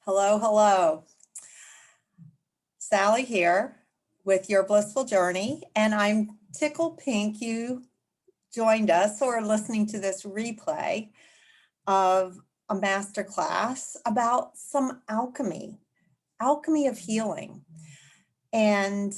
Hello, hello. Sally here with Your Blissful Journey, and I'm tickled pink you joined us or are listening to this replay of a masterclass about some alchemy of healing. And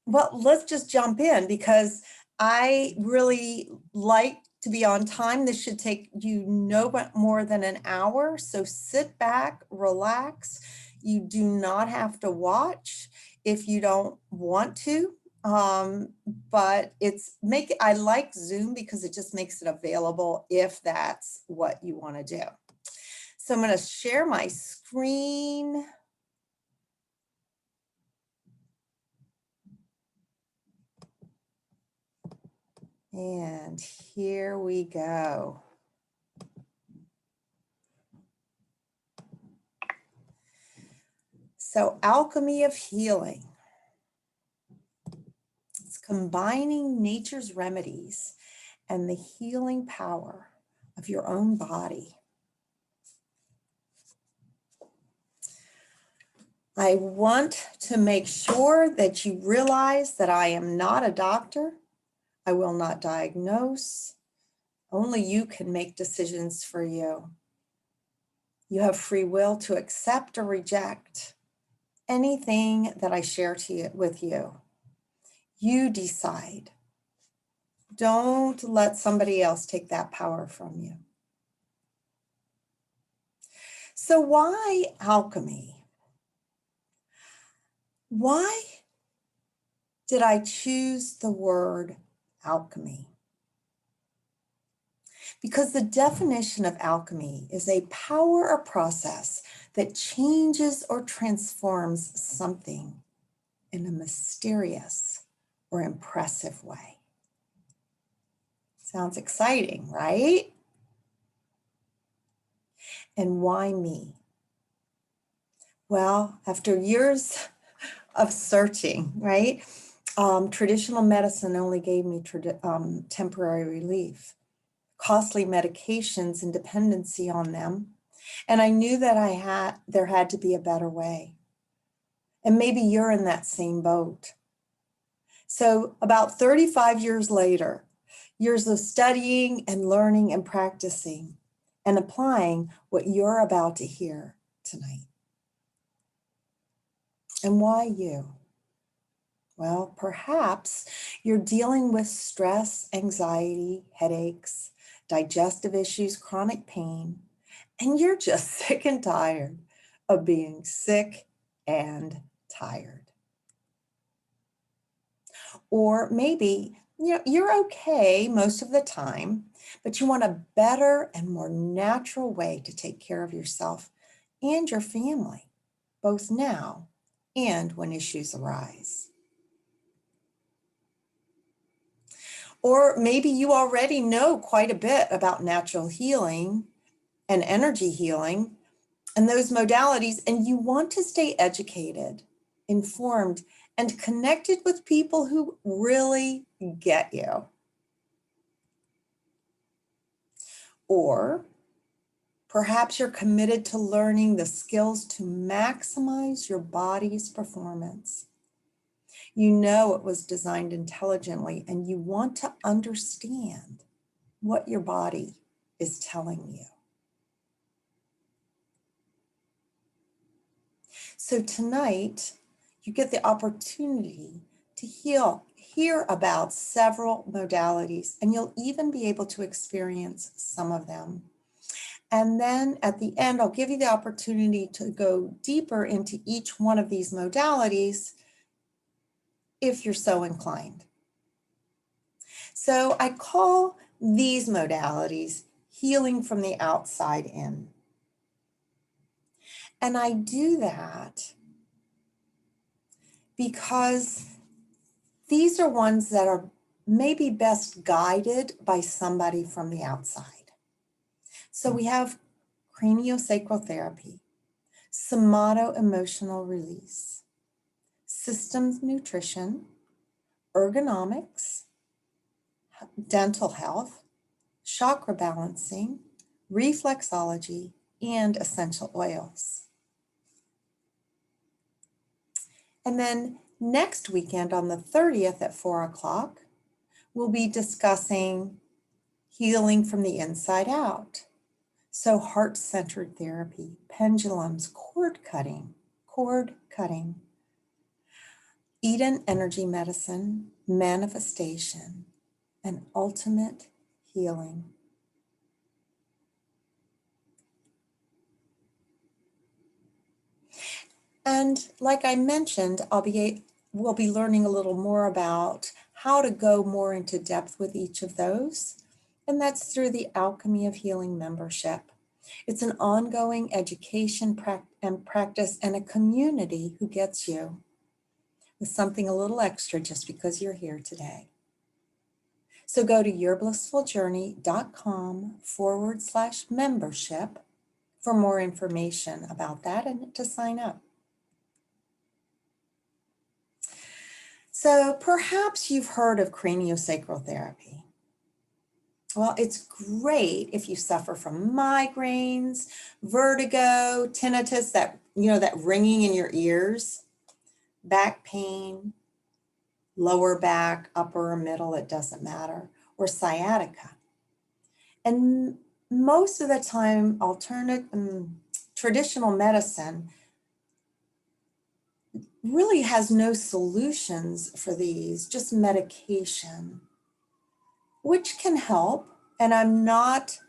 well, let's just jump in because I really like to be on time. This should take you no more than an hour. So sit back, relax. You do not have to watch if you don't want to. But I like Zoom because it just makes it available if that's what you want to do. So I'm going to share my screen. And here we go. So, alchemy of healing. It's combining nature's remedies and the healing power of your own body. I want to make sure that you realize that I am not a doctor. I will not diagnose. Only you can make decisions for you. You have free will to accept or reject anything that I share with you. You decide. Don't let somebody else take that power from you. So why alchemy? Why did I choose the word alchemy? Because the definition of alchemy is a power or process that changes or transforms something in a mysterious or impressive way. Sounds exciting, right? And why me? Well, after years of searching, right? Traditional medicine only gave me temporary relief, costly medications and dependency on them. And I knew that there had to be a better way. And maybe you're in that same boat. So about 35 years later, years of studying and learning and practicing and applying what you're about to hear tonight. And why you? Well, perhaps you're dealing with stress, anxiety, headaches, digestive issues, chronic pain, and you're just sick and tired of being sick and tired. Or maybe you're okay most of the time, but you want a better and more natural way to take care of yourself and your family, both now and when issues arise. Or maybe you already know quite a bit about natural healing and energy healing and those modalities, and you want to stay educated, informed, and connected with people who really get you. Or perhaps you're committed to learning the skills to maximize your body's performance. You know it was designed intelligently, and you want to understand what your body is telling you. So tonight, you get the opportunity to hear about several modalities, and you'll even be able to experience some of them. And then at the end, I'll give you the opportunity to go deeper into each one of these modalities if you're so inclined. So I call these modalities healing from the outside in. And I do that because these are ones that are maybe best guided by somebody from the outside. So we have craniosacral therapy, somato-emotional release, systems nutrition, ergonomics, dental health, chakra balancing, reflexology, and essential oils. And then next weekend on the 30th at 4 o'clock, we'll be discussing healing from the inside out. So heart-centered therapy, pendulums, cord cutting, Eden energy medicine, manifestation, and ultimate healing. And like I mentioned, we'll be learning a little more about how to go more into depth with each of those. And that's through the Alchemy of Healing membership. It's an ongoing education and practice and a community who gets you with something a little extra just because you're here today. So go to yourblissfuljourney.com/membership for more information about that and to sign up. So perhaps you've heard of craniosacral therapy. Well, it's great if you suffer from migraines, vertigo, tinnitus, that ringing in your ears, back pain, lower back, upper or middle, it doesn't matter, or sciatica. And most of the time, traditional medicine really has no solutions for these, just medication, which can help. And I'm not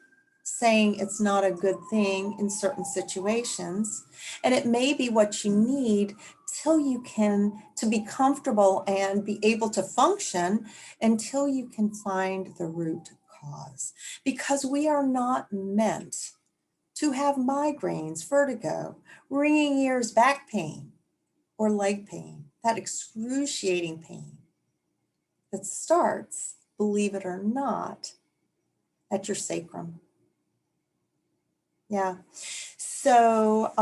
saying it's not a good thing in certain situations. And it may be what you need to be comfortable and be able to function until you can find the root cause. Because we are not meant to have migraines, vertigo, ringing ears, back pain, or leg pain, that excruciating pain that starts, believe it or not, at your sacrum. Yeah. So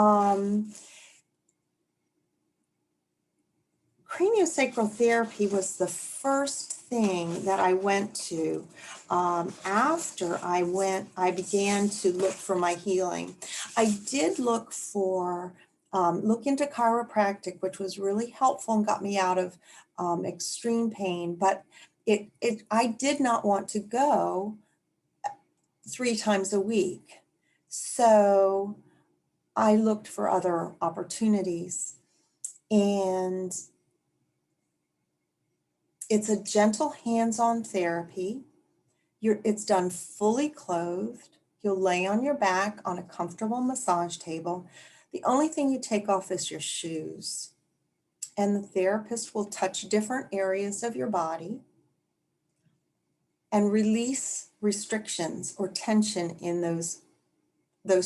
craniosacral therapy was the first thing that I went to after I began to look for my healing. I did look into chiropractic, which was really helpful and got me out of extreme pain, but I did not want to go 3 times a week. So I looked for other opportunities, and it's a gentle hands-on therapy. It's done fully clothed. You'll lay on your back on a comfortable massage table. The only thing you take off is your shoes. And the therapist will touch different areas of your body and release restrictions or tension in those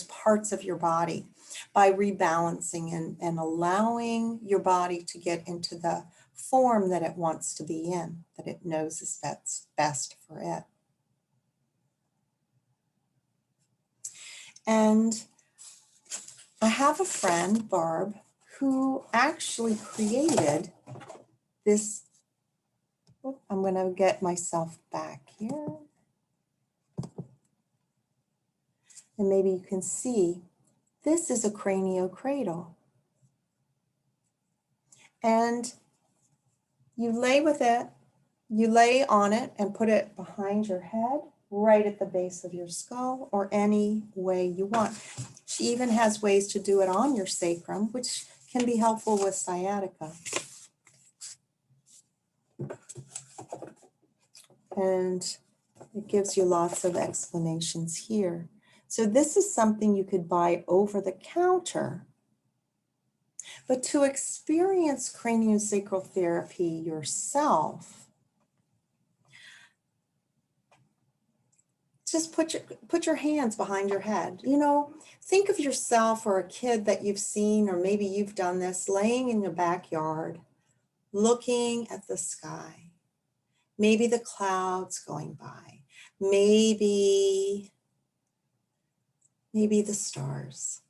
parts of your body by rebalancing and allowing your body to get into the form that it wants to be in, that it knows is best for it. And I have a friend, Barb, who actually created this. I'm going to get myself back here. And maybe you can see, this is a cranial cradle. And you lay on it and put it behind your head, right at the base of your skull, or any way you want. She even has ways to do it on your sacrum, which can be helpful with sciatica. And it gives you lots of explanations here. So this is something you could buy over the counter. But to experience craniosacral therapy yourself, just put your hands behind your head. Think of yourself or a kid that you've seen, or maybe you've done this, laying in your backyard, looking at the sky. Maybe the clouds going by. Maybe the stars.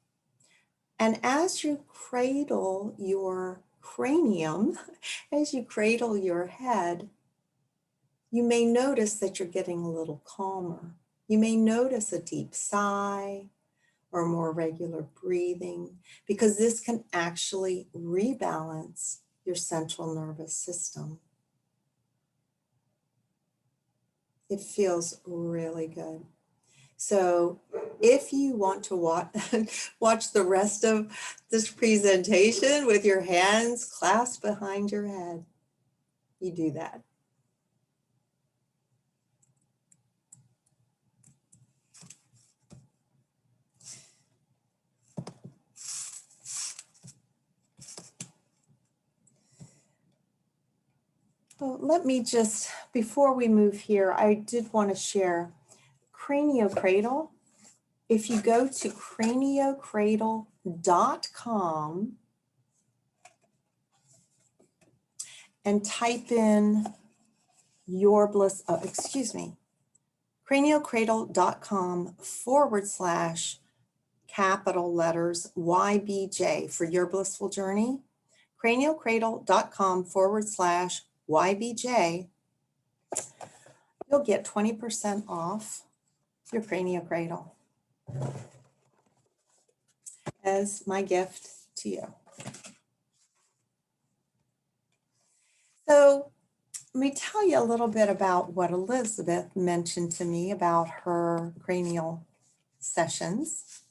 And as you cradle your cranium, as you cradle your head, you may notice that you're getting a little calmer. You may notice a deep sigh, or more regular breathing, because this can actually rebalance your central nervous system. It feels really good. So if you want to watch the rest of this presentation with your hands clasped behind your head, you do that. Well, let me just, before we move here, I did want to share craniocradle. If you go to craniocradle.com and type in your bliss, craniocradle.com/capital letters YBJ for your blissful journey. craniocradle.com/YBJ. You'll get 20% off your craniocradle as my gift to you. So let me tell you a little bit about what Elizabeth mentioned to me about her cranial sessions.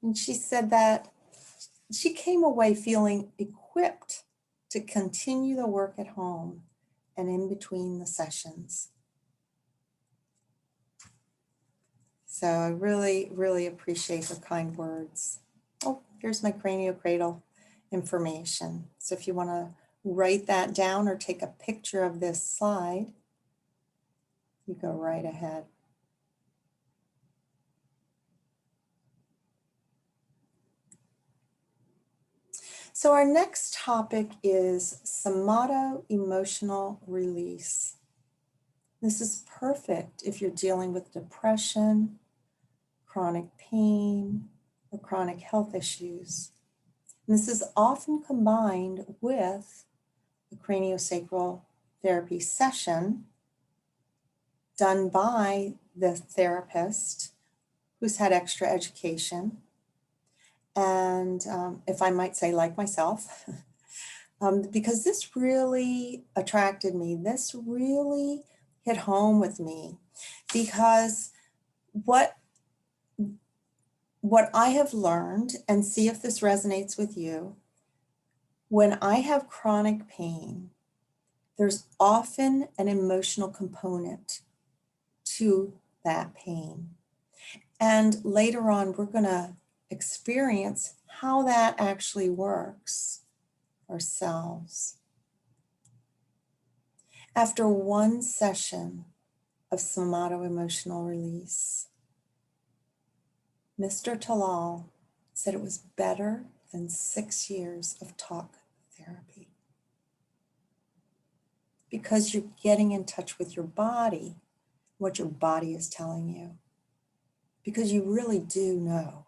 And she said that she came away feeling equipped to continue the work at home and in between the sessions. So I really, really appreciate her kind words. Oh, here's my craniocradle information. So if you want to write that down or take a picture of this slide, you go right ahead. So our next topic is somato emotional release. This is perfect if you're dealing with depression, chronic pain, or chronic health issues. And this is often combined with a craniosacral therapy session done by the therapist who's had extra education. And if I might say, like myself, because this really attracted me, this really hit home with me, because what I have learned, and see if this resonates with you, when I have chronic pain, there's often an emotional component to that pain. And later on, we're going to experience how that actually works ourselves. After one session of somato emotional release, Mr. Talal said it was better than 6 years of talk therapy, because you're getting in touch with your body, what your body is telling you, because you really do know.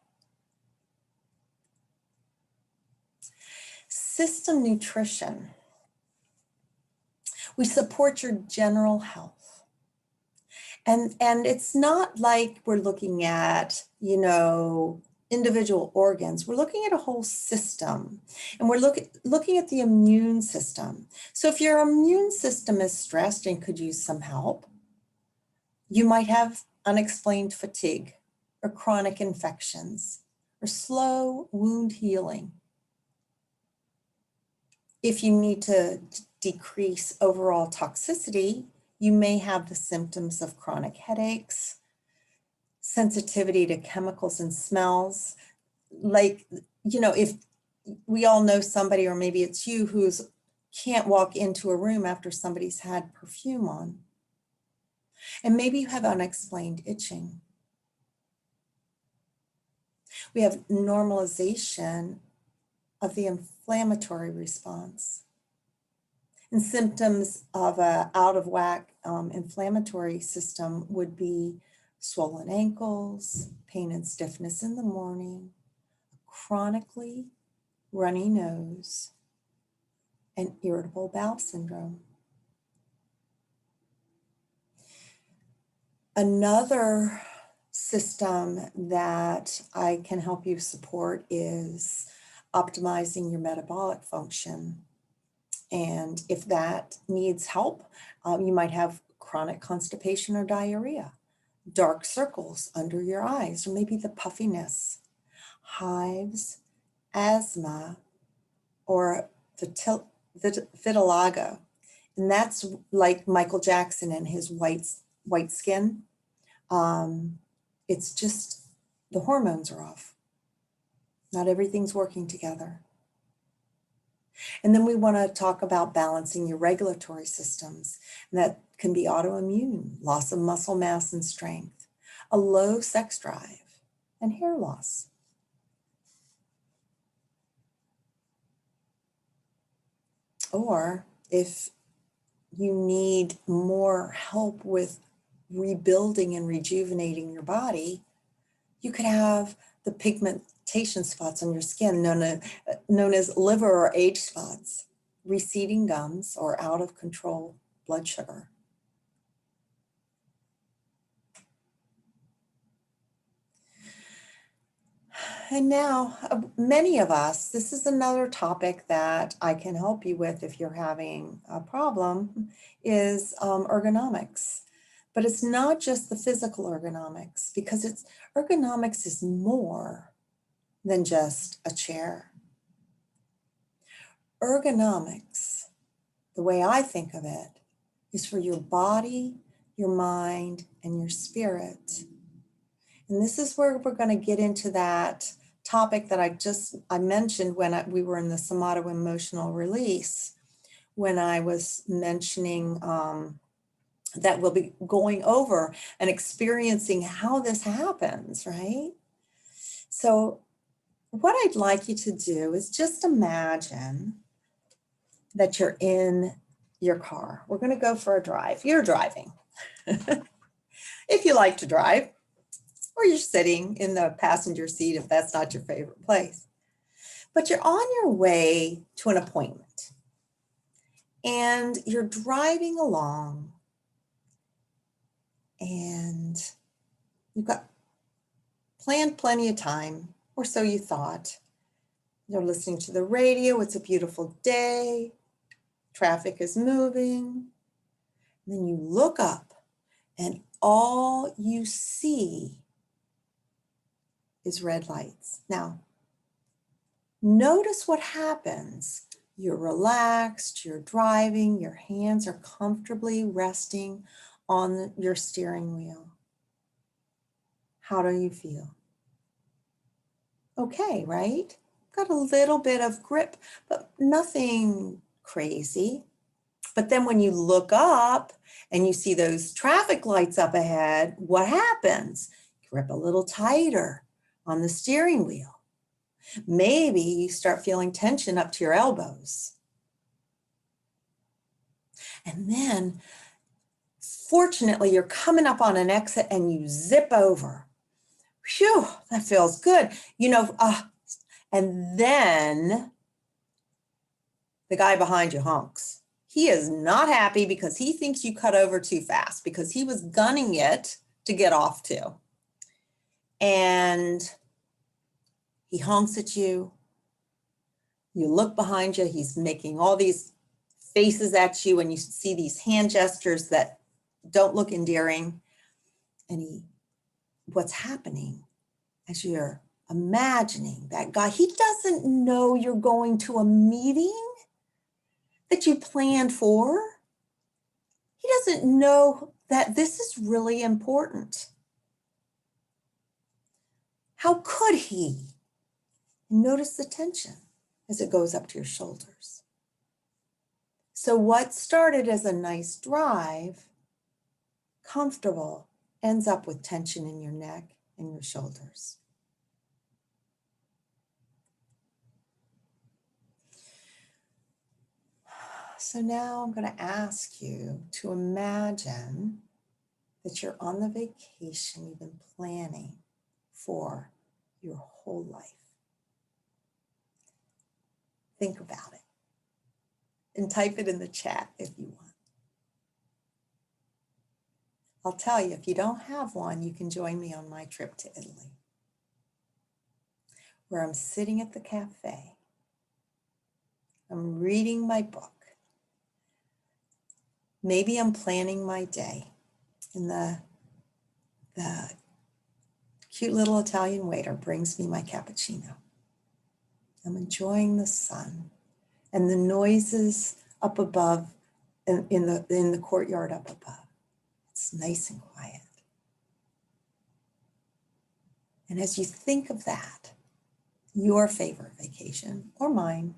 System nutrition. We support your general health. And it's not like we're looking at, individual organs. We're looking at a whole system, and we're looking at the immune system. So if your immune system is stressed and could use some help, you might have unexplained fatigue or chronic infections or slow wound healing. If you need to decrease overall toxicity, you may have the symptoms of chronic headaches, sensitivity to chemicals and smells. Like, if we all know somebody, or maybe it's you, who's can't walk into a room after somebody's had perfume on. And maybe you have unexplained itching. We have normalization of the inflammatory response. And symptoms of an out of whack inflammatory system would be swollen ankles, pain and stiffness in the morning, chronically runny nose, and irritable bowel syndrome. Another system that I can help you support is optimizing your metabolic function. And if that needs help, you might have chronic constipation or diarrhea, dark circles under your eyes, or maybe the puffiness, hives, asthma, or vitiligo. And that's like Michael Jackson and his white skin. It's just the hormones are off. Not everything's working together. And then we want to talk about balancing your regulatory systems. And that can be autoimmune, loss of muscle mass and strength, a low sex drive, and hair loss. Or if you need more help with rebuilding and rejuvenating your body, you could have the pigmentation spots on your skin known as liver or age spots, receding gums, or out of control blood sugar. And now, many of us, this is another topic that I can help you with if you're having a problem, is ergonomics. But it's not just the physical ergonomics, because ergonomics is more than just a chair. Ergonomics, the way I think of it, is for your body, your mind, and your spirit. And this is where we're going to get into that topic that I mentioned when we were in the somato emotional release, when I was mentioning that we'll be going over and experiencing how this happens, right? So what I'd like you to do is just imagine that you're in your car. We're going to go for a drive. You're driving. If you like to drive, or you're sitting in the passenger seat if that's not your favorite place. But you're on your way to an appointment and you're driving along and you've got planned plenty of time, or so you thought. You're listening to the radio, it's a beautiful day, traffic is moving. And then you look up and all you see is red lights. Now, notice what happens. You're relaxed, you're driving, your hands are comfortably resting on your steering wheel. How do you feel? Okay, right? Got a little bit of grip, but nothing crazy. But then when you look up and you see those traffic lights up ahead, what happens? Grip a little tighter on the steering wheel. Maybe you start feeling tension up to your elbows. And then, fortunately, you're coming up on an exit and you zip over. Phew, that feels good. And then the guy behind you honks. He is not happy because he thinks you cut over too fast because he was gunning it to get off too. And he honks at you. You look behind you, he's making all these faces at you, and you see these hand gestures that don't look endearing. And what's happening as you're imagining that guy, he doesn't know you're going to a meeting that you planned for. He doesn't know that this is really important. How could he? Notice the tension as it goes up to your shoulders. So what started as a nice drive, comfortable, ends up with tension in your neck and your shoulders. So now I'm going to ask you to imagine that you're on the vacation you've been planning for your whole life. Think about it and type it in the chat if you want. I'll tell you, if you don't have one, you can join me on my trip to Italy, where I'm sitting at the cafe. I'm reading my book. Maybe I'm planning my day, and the cute little Italian waiter brings me my cappuccino. I'm enjoying the sun and the noises up above in the courtyard up above. It's nice and quiet. And as you think of that, your favorite vacation or mine,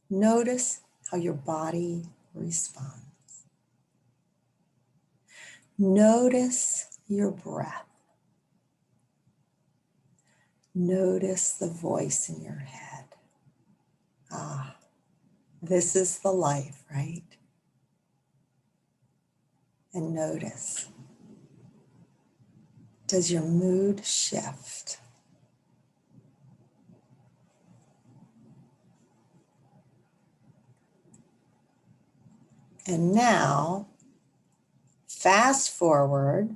notice how your body responds. Notice your breath. Notice the voice in your head. Ah, this is the life, right? And notice, does your mood shift? And now, fast forward.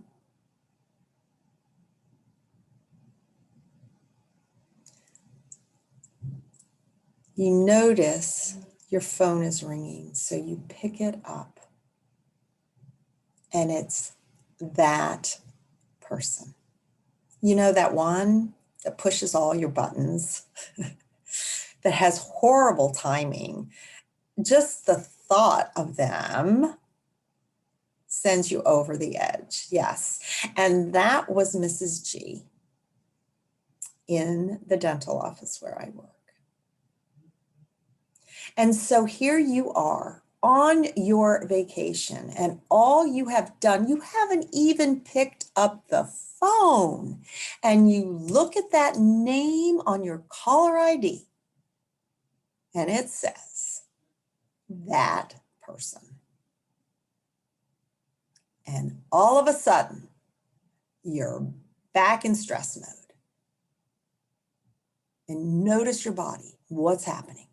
You notice your phone is ringing, so you pick it up, and it's that person. You know, that one that pushes all your buttons, that has horrible timing. Just the thought of them sends you over the edge. Yes. And that was Mrs. G in the dental office where I work. And so here you are on your vacation, and all you have done, you haven't even picked up the phone, and you look at that name on your caller ID, and it says that person. And all of a sudden, you're back in stress mode. And notice your body. What's happening?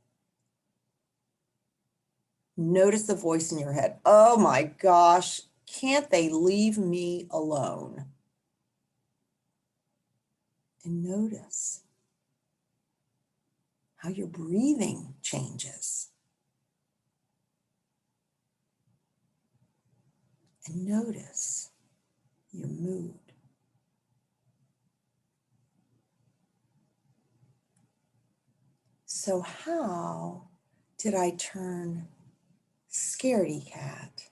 Notice the voice in your head. Oh my gosh, can't they leave me alone? And notice how your breathing changes. And notice your mood. So how did I turn scaredy cat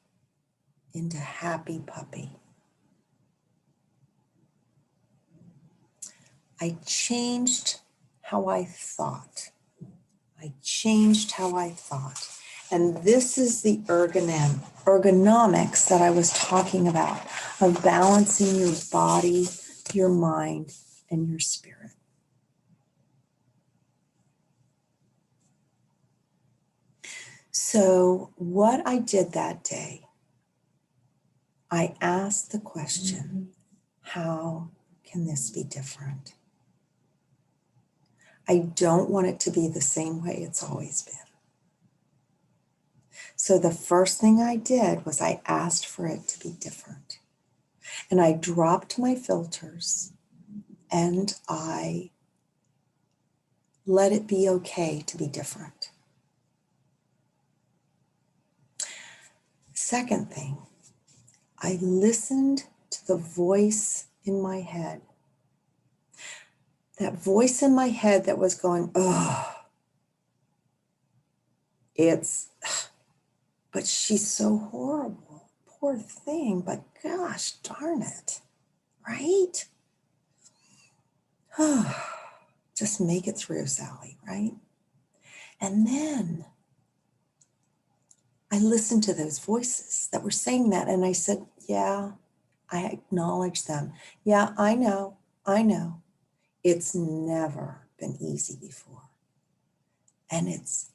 into happy puppy? I changed how I thought. I changed how I thought. And this is the ergonomics that I was talking about, of balancing your body, your mind, and your spirit. So what I did that day, I asked the question, how can this be different? I don't want it to be the same way it's always been. So the first thing I did was I asked for it to be different. And I dropped my filters, and I let it be okay to be different. Second thing, I listened to the voice in my head. That voice in my head that was going, oh, but she's so horrible. Poor thing, but gosh darn it, right? Just make it through, Sally, right? And then I listened to those voices that were saying that, and I said, yeah, I acknowledge them. Yeah, I know. It's never been easy before. And it's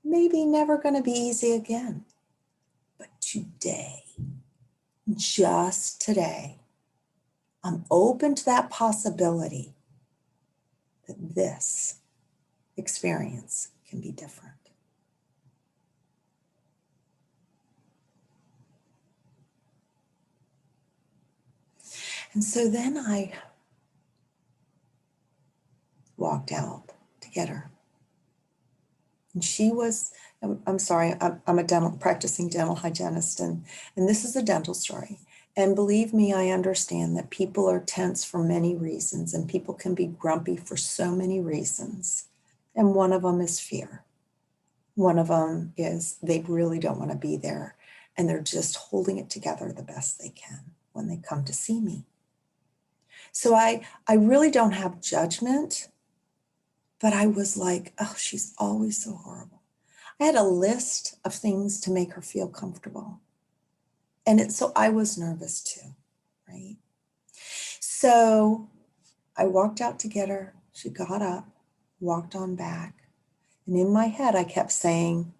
maybe never going to be easy again. But today, just today, I'm open to that possibility that this experience can be different. And so then I walked out to get her. And she was, I'm sorry, I'm a practicing dental hygienist, and this is a dental story. And believe me, I understand that people are tense for many reasons, and people can be grumpy for so many reasons. And one of them is fear. One of them is they really don't want to be there, and they're just holding it together the best they can when they come to see me. So I really don't have judgment, but I was like, oh, she's always so horrible. I had a list of things to make her feel comfortable. And so I was nervous too, right? So I walked out to get her. She got up, walked on back. And in my head, I kept saying,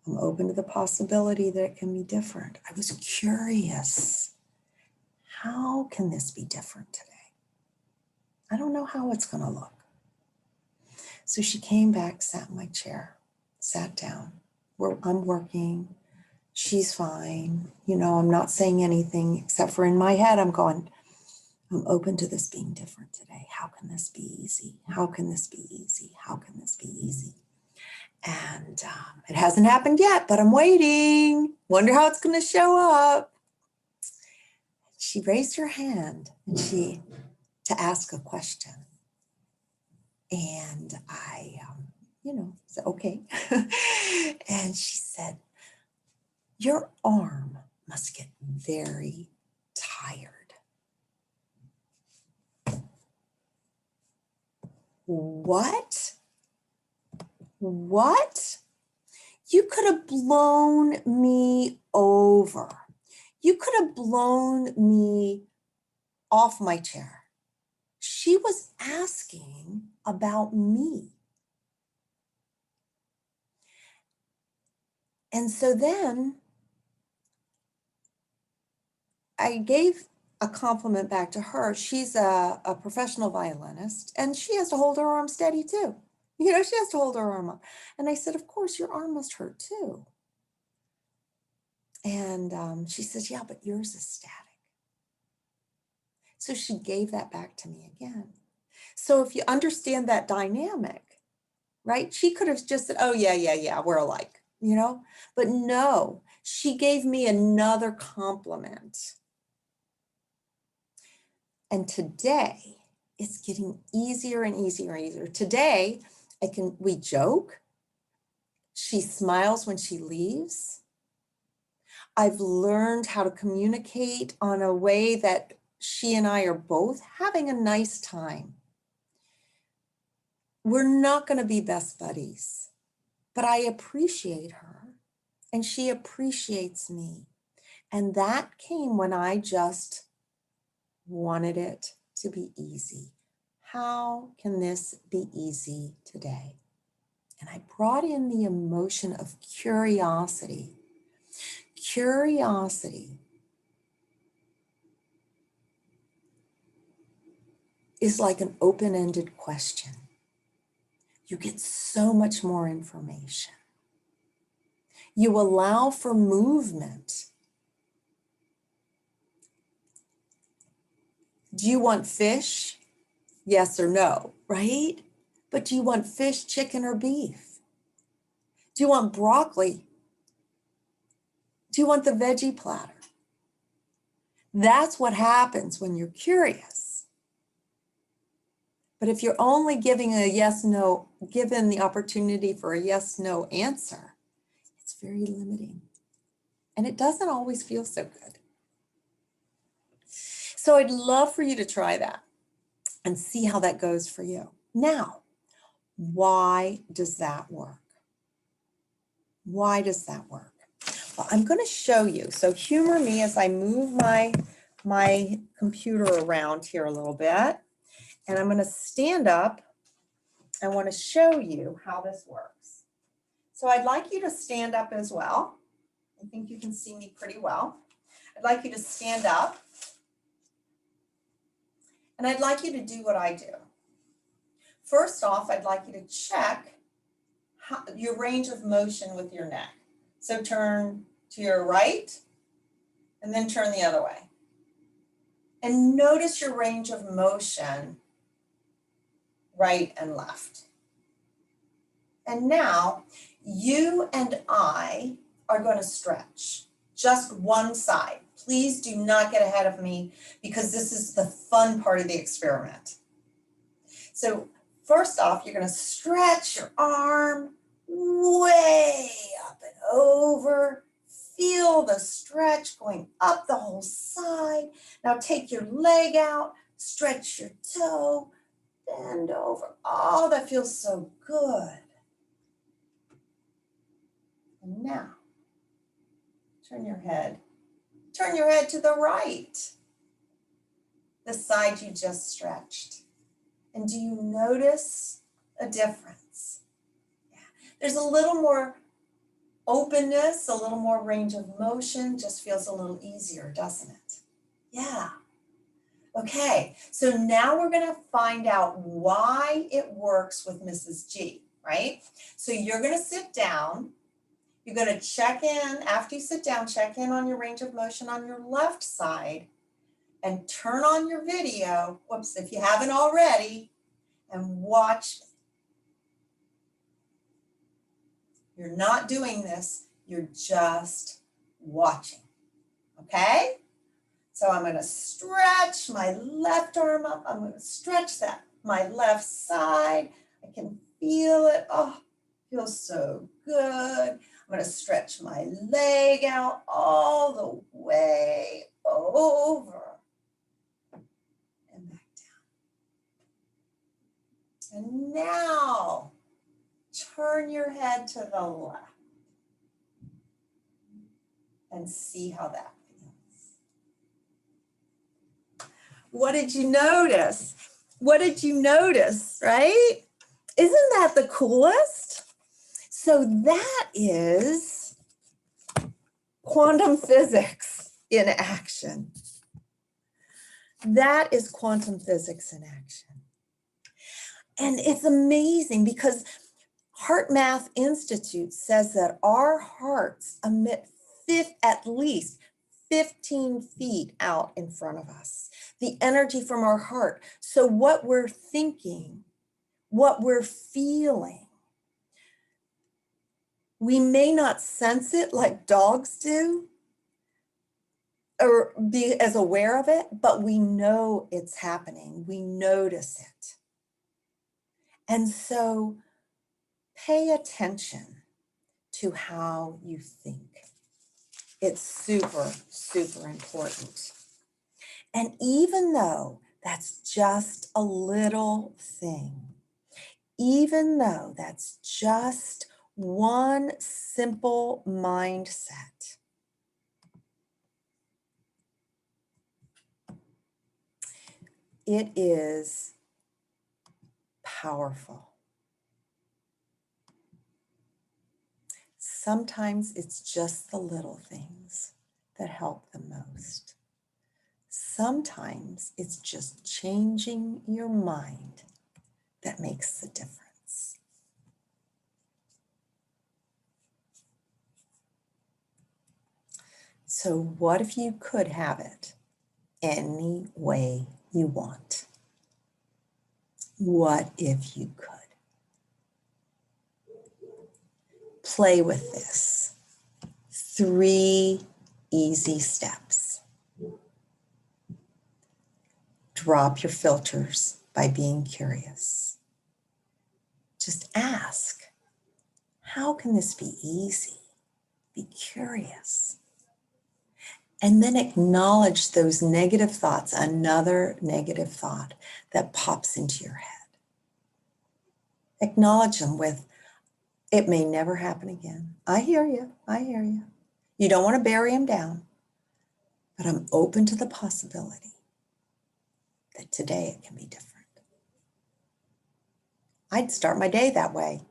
I'm open to the possibility that it can be different. I was curious. How can this be different today? I don't know how it's going to look. So she came back, sat in my chair, sat down. I'm working. She's fine. I'm not saying anything except for in my head, I'm going, I'm open to this being different today. How can this be easy? How can this be easy? How can this be easy? And it hasn't happened yet, but I'm waiting. Wonder how it's going to show up. She raised her hand and to ask a question. And I, said, okay. And she said, your arm must get very tired. What? What? You could have blown me over. You could have blown me off my chair. She was asking about me. And so then I gave a compliment back to her. She's a professional violinist, and she has to hold her arm steady too. She has to hold her arm up. And I said, of course, your arm must hurt too. And she says, yeah, but yours is static. So she gave that back to me again. So if you understand that dynamic, right? She could have just said, oh, yeah, we're alike, But no, she gave me another compliment. And today, it's getting easier and easier and easier. Today, we joke. She smiles when she leaves. I've learned how to communicate on a way that she and I are both having a nice time. We're not going to be best buddies, but I appreciate her and she appreciates me. And that came when I just wanted it to be easy. How can this be easy today? And I brought in the emotion of curiosity. Curiosity is like an open-ended question. You get so much more information. You allow for movement. Do you want fish? Yes or no, right? But do you want fish, chicken, or beef? Do you want broccoli? Do you want the veggie platter? That's what happens when you're curious. But if you're only giving a yes, no, given the opportunity for a yes, no answer, it's very limiting. And it doesn't always feel so good. So I'd love for you to try that and see how that goes for you. Now, why does that work? Why does that work? Well, I'm going to show you. So humor me as I move my computer around here a little bit. And I'm going to stand up. I want to show you how this works. So I'd like you to stand up as well. I think you can see me pretty well. I'd like you to stand up. And I'd like you to do what I do. First off, I'd like you to check your range of motion with your neck. So turn to your right and then turn the other way. And notice your range of motion, right and left. And now you and I are going to stretch just one side. Please do not get ahead of me because this is the fun part of the experiment. So first off, you're going to stretch your arm way up and over. Feel the stretch going up the whole side. Now take your leg out, stretch your toe, bend over. Oh, that feels so good. And now, turn your head to the right, the side you just stretched. And do you notice a difference? Yeah. There's a little more openness, a little more range of motion, just feels a little easier, doesn't it? Yeah. Okay, so now we're gonna find out why it works with Mrs. G, right? So you're gonna sit down, you're gonna check in, after you sit down, check in on your range of motion on your left side and turn on your video, whoops, if you haven't already, and watch. You're not doing this, you're just watching, okay? So I'm gonna stretch my left arm up, I'm gonna stretch that, my left side, I can feel it, oh, feels so good. I'm gonna stretch my leg out all the way over and back down. And now, turn your head to the left and see how that feels. What did you notice? What did you notice, right? Isn't that the coolest? So that is quantum physics in action. That is quantum physics in action. And it's amazing because Heart Math Institute says that our hearts emit at least 15 feet out in front of us, the energy from our heart. So what we're thinking, what we're feeling, we may not sense it like dogs do or be as aware of it, but we know it's happening. We notice it. And so pay attention to how you think. It's super, super important. And even though that's just a little thing, even though that's just one simple mindset, it is powerful. Sometimes it's just the little things that help the most. Sometimes it's just changing your mind that makes the difference. So what if you could have it any way you want? What if you could? Play with this. 3 easy steps. Drop your filters by being curious. Just ask, how can this be easy? Be curious. And then acknowledge those negative thoughts, another negative thought that pops into your head. Acknowledge them with, it may never happen again. I hear you, I hear you. You don't want to bury them down, but I'm open to the possibility that today it can be different. I'd start my day that way,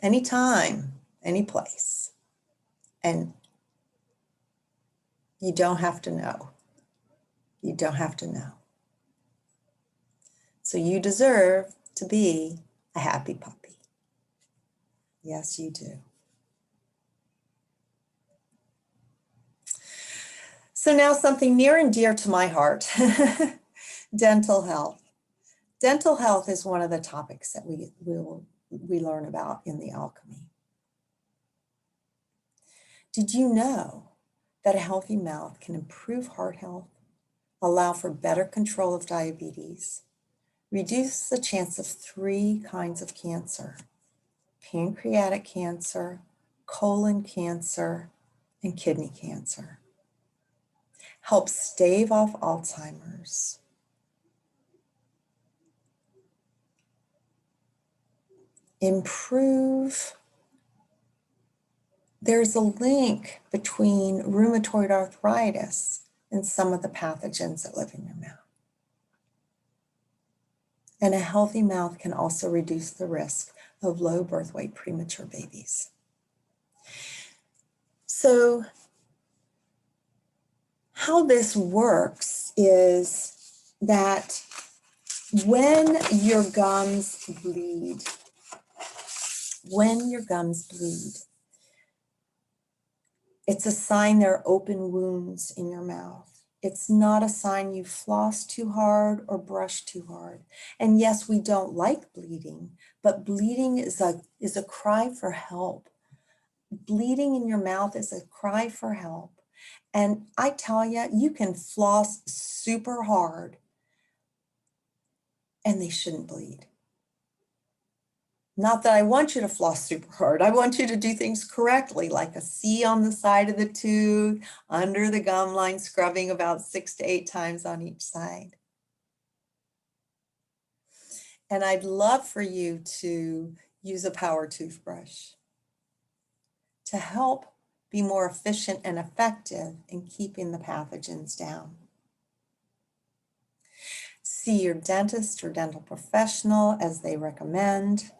anytime, any place. And you don't have to know. You don't have to know. So you deserve to be a happy puppy. Yes, you do. So now something near and dear to my heart, dental health. Dental health is one of the topics that we learn about in the alchemy. Did you know that a healthy mouth can improve heart health, allow for better control of diabetes, reduce the chance of 3 kinds of cancer: pancreatic cancer, colon cancer, and kidney cancer, help stave off Alzheimer's, improve. There's a link between rheumatoid arthritis and some of the pathogens that live in your mouth. And a healthy mouth can also reduce the risk of low birth weight premature babies. So how this works is that when your gums bleed, it's a sign there are open wounds in your mouth. It's not a sign you floss too hard or brush too hard. And yes, we don't like bleeding, but bleeding is a cry for help. Bleeding in your mouth is a cry for help. And I tell you, you can floss super hard and they shouldn't bleed. Not that I want you to floss super hard. I want you to do things correctly, like a C on the side of the tooth, under the gum line, scrubbing about 6 to 8 times on each side. And I'd love for you to use a power toothbrush to help be more efficient and effective in keeping the pathogens down. See your dentist or dental professional as they recommend.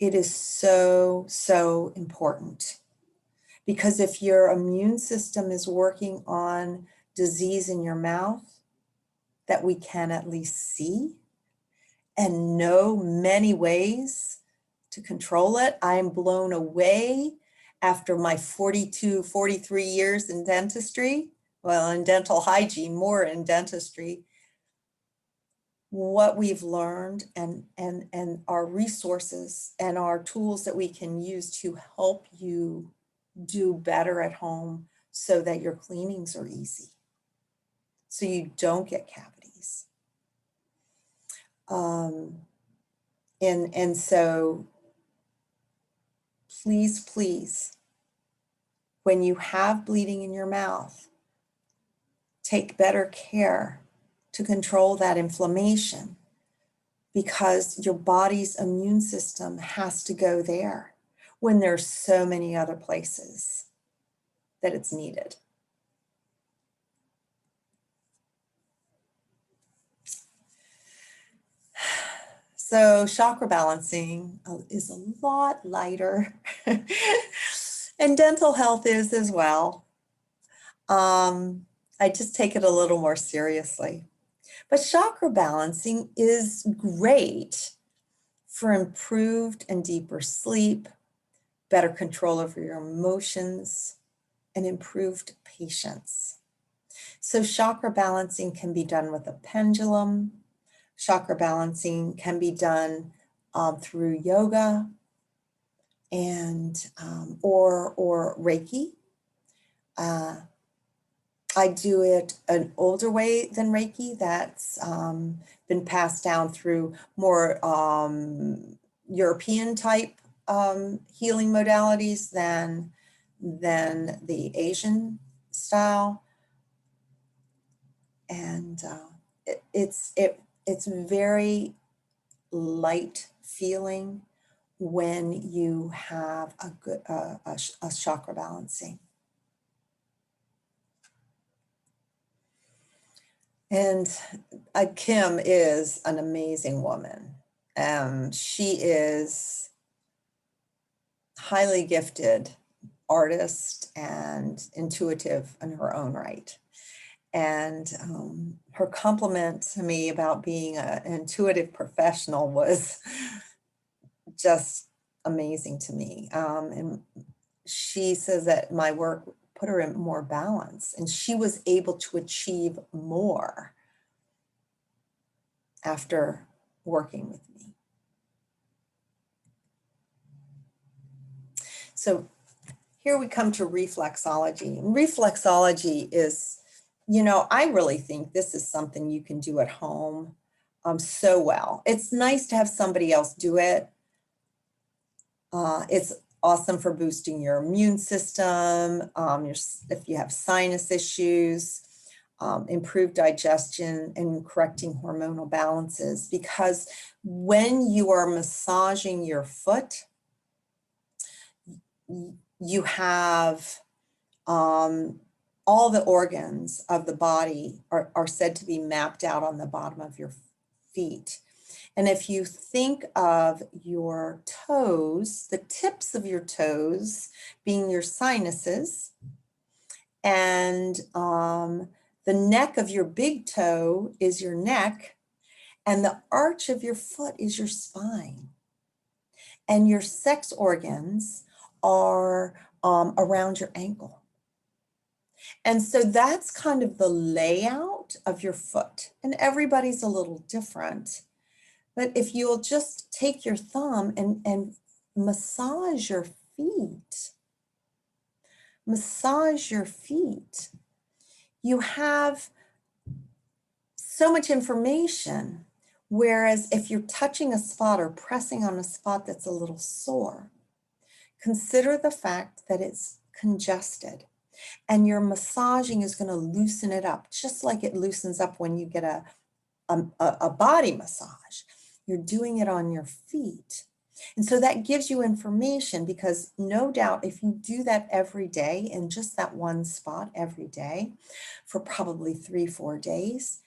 It is so, so important, because if your immune system is working on disease in your mouth that we can at least see and know many ways to control it, I am blown away after my 43 years in dentistry, well, in dental hygiene, more in dentistry, what we've learned and our resources and our tools that we can use to help you do better at home so that your cleanings are easy, so you don't get cavities. And so please, when you have bleeding in your mouth, take better care to control that inflammation, because your body's immune system has to go there when there's so many other places that it's needed. So chakra balancing is a lot lighter and dental health is as well. I just take it a little more seriously. But chakra balancing is great for improved and deeper sleep, better control over your emotions, and improved patience. So chakra balancing can be done with a pendulum. Chakra balancing can be done through yoga and or Reiki. I do it an older way than Reiki that's been passed down through more European type healing modalities than the Asian style. And it's very light feeling when you have a good a chakra balancing. And Kim is an amazing woman. She is highly gifted artist and intuitive in her own right. And her compliment to me about being an intuitive professional was just amazing to me. And she says that my work put her in more balance, and she was able to achieve more after working with me. So here we come to reflexology. And reflexology is, you know, I really think this is something you can do at home so well. It's nice to have somebody else do it. It's awesome for boosting your immune system, if you have sinus issues, improved digestion, and correcting hormonal balances. Because when you are massaging your foot, you have all the organs of the body are said to be mapped out on the bottom of your feet. And if you think of your toes, the tips of your toes being your sinuses, and the neck of your big toe is your neck, and the arch of your foot is your spine. And your sex organs are around your ankle. And so that's kind of the layout of your foot. And everybody's a little different. But if you'll just take your thumb and massage your feet, you have so much information. Whereas if you're touching a spot or pressing on a spot that's a little sore, consider the fact that it's congested, and your massaging is going to loosen it up, just like it loosens up when you get a body massage. You're doing it on your feet. And so that gives you information, because no doubt if you do that every day in just that one spot every day for probably 3-4 days,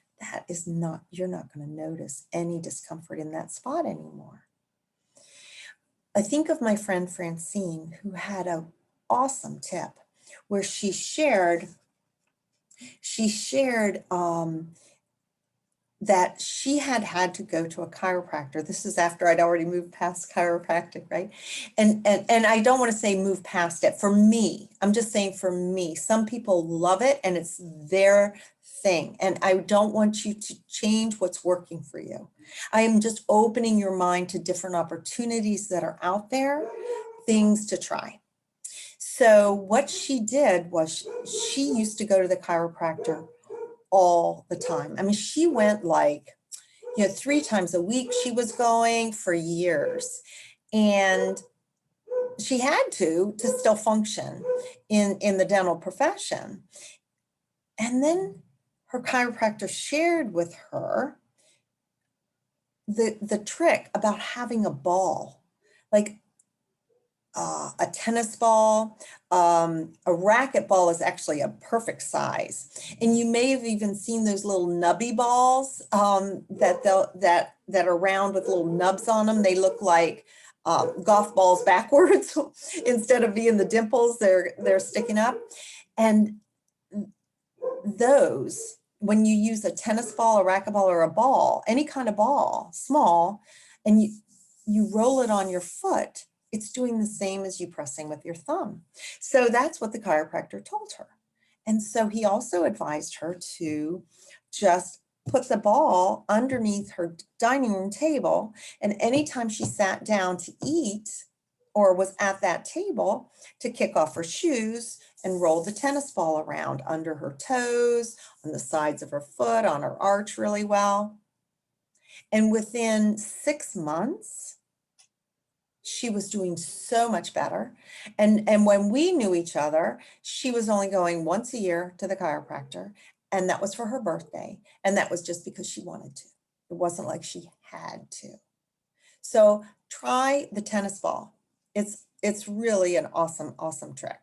you're not going to notice any discomfort in that spot anymore. I think of my friend Francine, who had an awesome tip where she shared that she had to go to a chiropractor. This is after I'd already moved past chiropractic, right? And I don't want to say move past it. For me, I'm just saying for me, some people love it and it's their thing. And I don't want you to change what's working for you. I am just opening your mind to different opportunities that are out there, things to try. So what she did was she used to go to the chiropractor all the time. I mean, she went like, 3 times a week she was going for years. And she had to still function in the dental profession. And then her chiropractor shared with her the trick about having a ball, like a tennis ball. A racquetball is actually a perfect size. And you may have even seen those little nubby balls that are round with little nubs on them. They look like golf balls backwards. Instead of being the dimples, they're sticking up. And those, when you use a tennis ball, a racquetball, or a ball, any kind of ball, small, and you roll it on your foot, it's doing the same as you pressing with your thumb. So that's what the chiropractor told her. And so he also advised her to just put the ball underneath her dining room table. And anytime she sat down to eat or was at that table, to kick off her shoes and roll the tennis ball around under her toes, on the sides of her foot, on her arch really well. And within 6 months, she was doing so much better. And when we knew each other, she was only going once a year to the chiropractor, and that was for her birthday. And that was just because she wanted to. It wasn't like she had to. So try the tennis ball. It's really an awesome, awesome trick.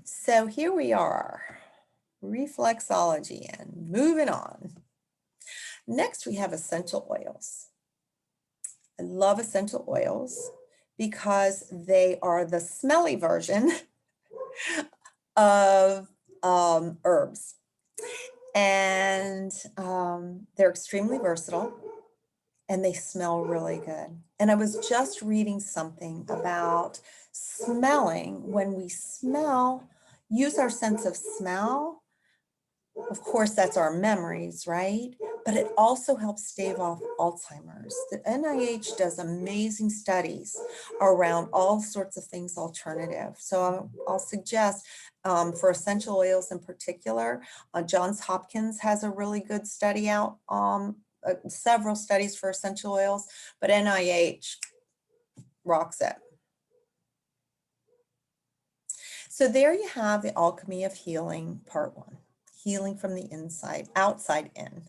So here we are, reflexology, and moving on. Next, we have essential oils. I love essential oils because they are the smelly version of herbs. And they're extremely versatile and they smell really good. And I was just reading something about smelling. When we smell, use our sense of smell. Of course, that's our memories, right? But it also helps stave off Alzheimer's. The NIH does amazing studies around all sorts of things alternative. So I'll suggest for essential oils in particular, Johns Hopkins has a really good study out, several studies for essential oils, but NIH rocks it. So there you have the Alchemy of Healing, part 1, healing from the inside, outside in.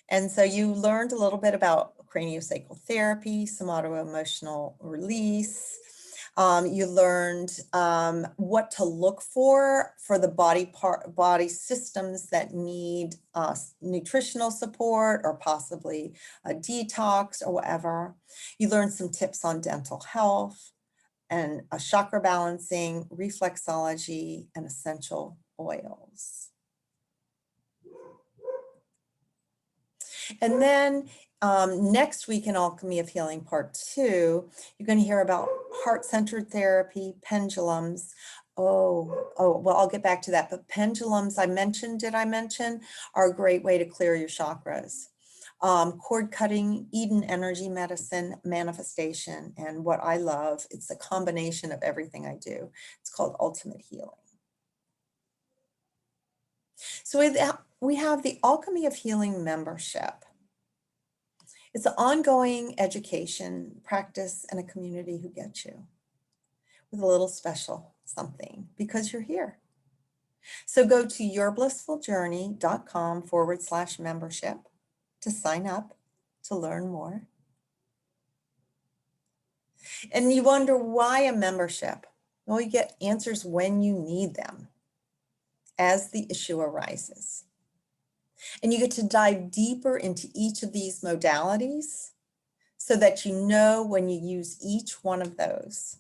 And so you learned a little bit about craniosacral therapy, somato-emotional release. You learned what to look for the body systems that need nutritional support or possibly a detox or whatever. You learned some tips on dental health and chakra balancing, reflexology, and essential oils. And then next week in Alchemy of Healing Part 2, you're going to hear about heart-centered therapy, pendulums. Well, I'll get back to that. But pendulums, did I mention, are a great way to clear your chakras. Cord cutting, Eden energy medicine, manifestation, and what I love, it's a combination of everything I do. It's called Ultimate Healing. So we have the Alchemy of Healing membership. It's an ongoing education, practice, and a community who get you with a little special something because you're here. So go to yourblissfuljourney.com/membership to sign up, to learn more. And you wonder why a membership? Well, you get answers when you need them as the issue arises. And you get to dive deeper into each of these modalities so that you know when you use each one of those,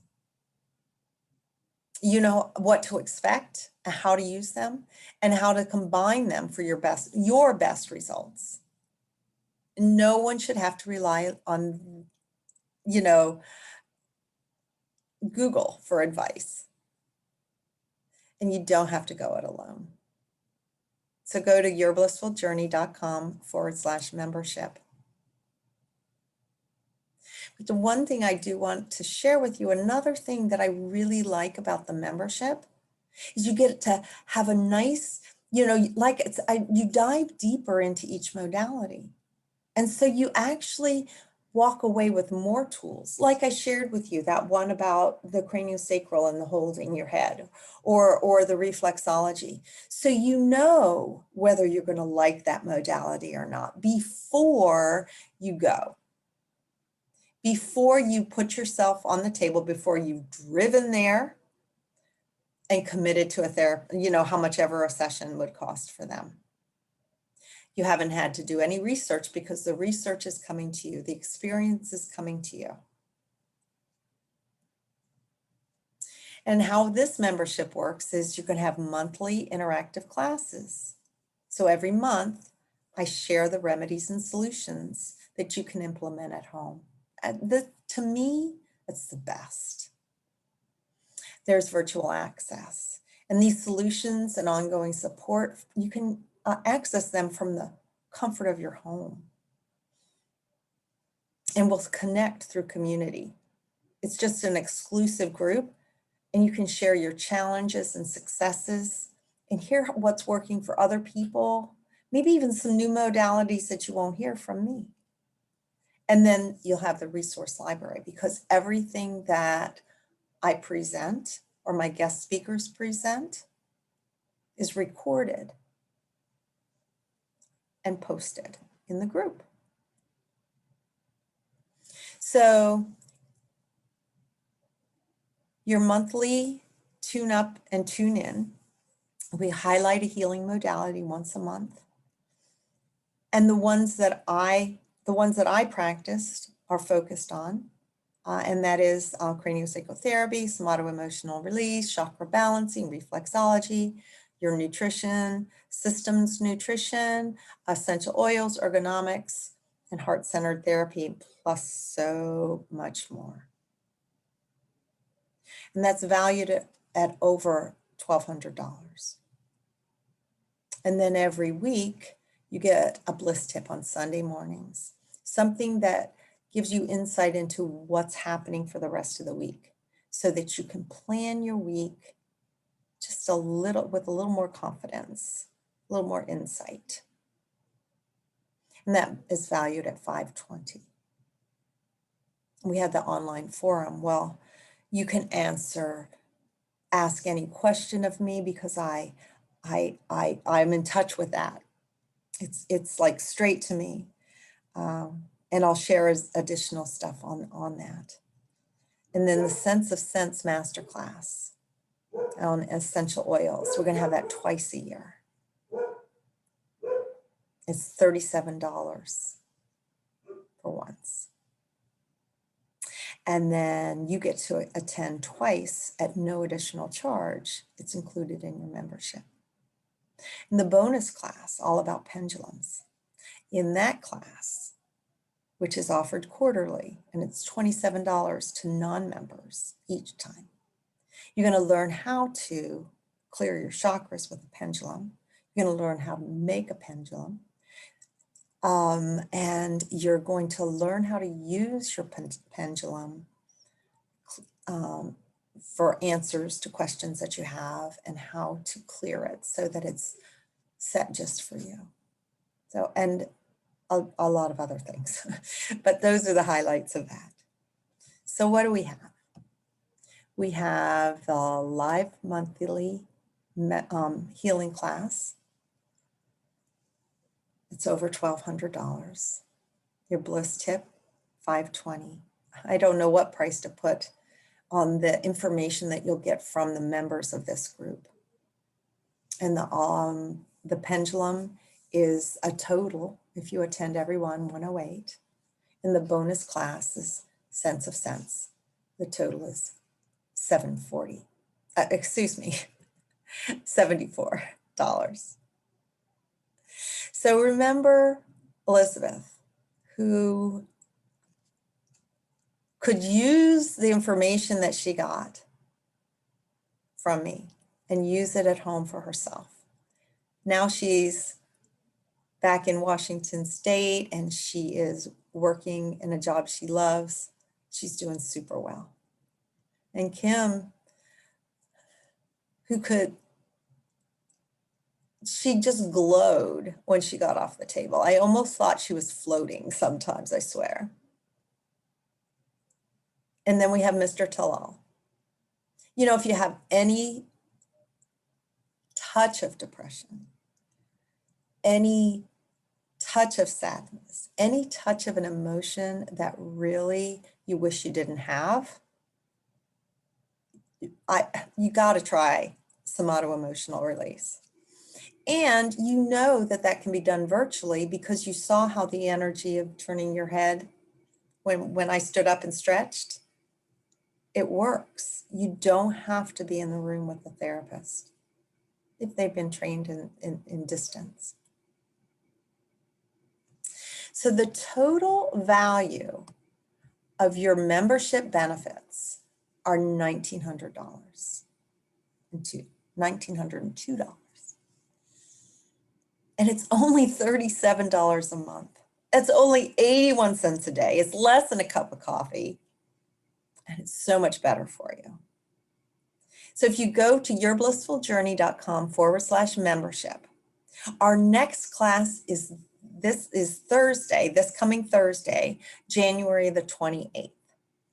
you know what to expect and how to use them and how to combine them for your best results. No one should have to rely on, Google for advice. And you don't have to go it alone. So go to yourblissfuljourney.com/membership. But the one thing I do want to share with you, another thing that I really like about the membership is you get to have a nice, you dive deeper into each modality. And so you actually walk away with more tools. Like I shared with you, that one about the craniosacral and the holding your head or the reflexology. So you know whether you're going to like that modality or not before you go. Before you put yourself on the table, before you've driven there and committed to a therapy, how much ever a session would cost for them. You haven't had to do any research because the research is coming to you. The experience is coming to you. And how this membership works is you can have monthly interactive classes. So every month, I share the remedies and solutions that you can implement at home. To me, it's the best. There's virtual access. And these solutions and ongoing support, you can access them from the comfort of your home. And we'll connect through community. It's just an exclusive group, and you can share your challenges and successes and hear what's working for other people, maybe even some new modalities that you won't hear from me. And then you'll have the resource library, because everything that I present or my guest speakers present is recorded and posted in the group. So your monthly tune up and tune in, we highlight a healing modality once a month. And the ones that I practiced are focused on, and that is craniosacral therapy, somato-emotional release, chakra balancing, reflexology, your nutrition, systems nutrition, essential oils, ergonomics, and heart-centered therapy, plus so much more. And that's valued at over $1,200. And then every week, you get a bliss tip on Sunday mornings, something that gives you insight into what's happening for the rest of the week so that you can plan your week just a little, with a little more confidence, a little more insight. And that is valued at $520. We have the online forum. Well, you can ask any question of me because I'm in touch with that. It's like straight to me. And I'll share additional stuff on that. And then the Sense of Sense Masterclass on essential oils. We're going to have that twice a year. It's $37 for once. And then you get to attend twice at no additional charge. It's included in your membership. And the bonus class, all about pendulums. In that class, which is offered quarterly, and it's $27 to non-members each time, you're going to learn how to clear your chakras with a pendulum. You're going to learn how to make a pendulum. And you're going to learn how to use your pendulum for answers to questions that you have and how to clear it so that it's set just for you. So, and a lot of other things, but those are the highlights of that. So what do we have? We have the live monthly healing class. It's over $1,200. Your bliss tip, $520. I don't know what price to put on the information that you'll get from the members of this group. And the pendulum is a total, if you attend every one, 108. And the bonus class is Sense of Sense. The total is $740. Excuse me, $74. So remember Elizabeth, who could use the information that she got from me and use it at home for herself. Now she's back in Washington State and she is working in a job she loves. She's doing super well. And Kim, she just glowed when she got off the table. I almost thought she was floating sometimes, I swear. And then we have Mr. Talal. You know, if you have any touch of depression, any touch of sadness, any touch of an emotion that really you wish you didn't have, you got to try somato emotional release. And you know that can be done virtually because you saw how the energy of turning your head when I stood up and stretched, it works. You don't have to be in the room with the therapist if they've been trained in distance. So the total value of your membership benefits are $1,902. And it's only $37 a month. It's only 81 cents a day. It's less than a cup of coffee. And it's so much better for you. So if you go to yourblissfuljourney.com/membership, our next class is Thursday, this coming Thursday, January the 28th.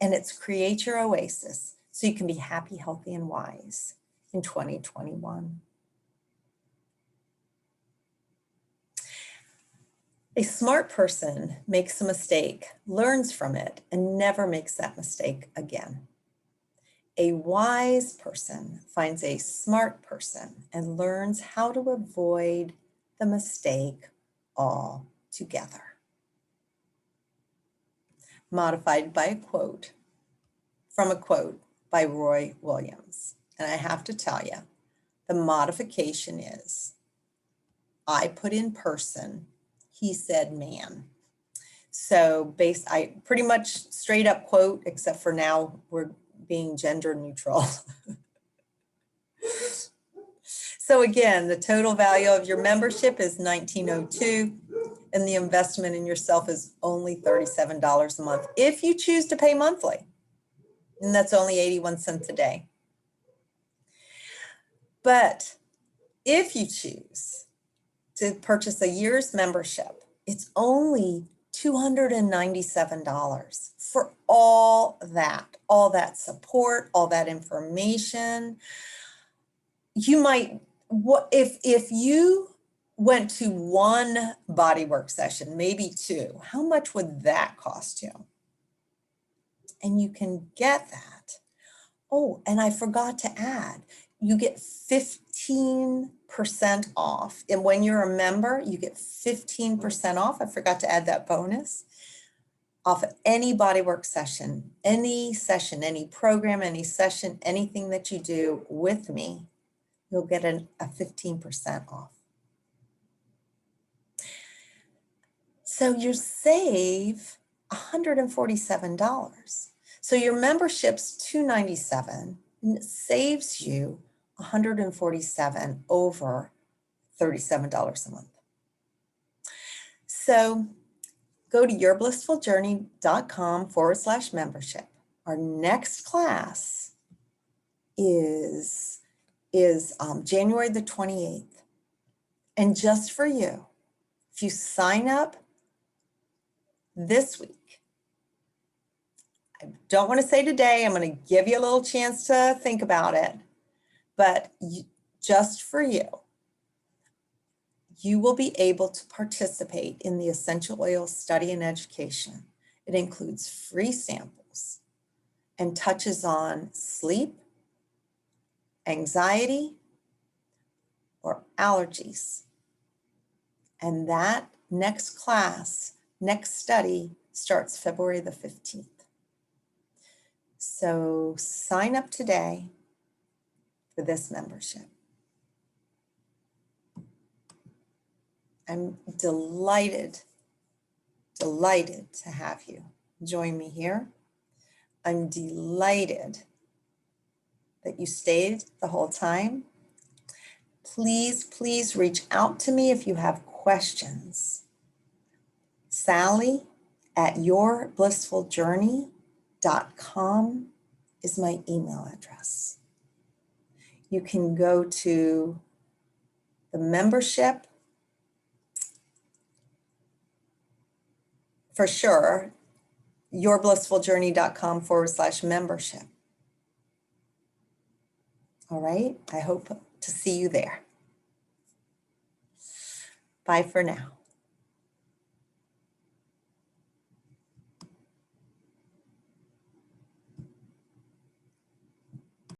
And it's Create Your Oasis so you can be happy, healthy, and wise in 2021. A smart person makes a mistake, learns from it, and never makes that mistake again. A wise person finds a smart person and learns how to avoid the mistake altogether. Modified by a quote by Roy Williams. And I have to tell you, The modification is, I put in person, he said man. So I pretty much straight up quote, except for now we're being gender neutral. So again, the total value of your membership is $19.02, and the investment in yourself is only $37 a month if you choose to pay monthly, and that's only 81 cents a day. But if you choose to purchase a year's membership, it's only $297 for all that support, all that information. You might, if you went to one bodywork session, maybe two, how much would that cost you? And you can get that. Oh, and I forgot to add, you get 15% off. And when you're a member, you get 15% off. I forgot to add that bonus off of any bodywork session, any program, any session, anything that you do with me, you'll get a 15% off. So you save $147. So your membership's $297, and it saves you $147 over $37 a month. So go to yourblissfuljourney.com/membership. Our next class is January the 28th. And just for you, if you sign up this week, I don't want to say today, I'm going to give you a little chance to think about it, but just for you, you will be able to participate in the essential oil study and education. It includes free samples and touches on sleep, anxiety, or allergies. And that next study starts February the 15th. So sign up today for this membership. I'm delighted to have you join me here. I'm delighted that you stayed the whole time. Please reach out to me if you have questions. Sally@yourblissfuljourney.com is my email address. You can go to the membership for sure, yourblissfuljourney.com/membership. All right, I hope to see you there. Bye for now.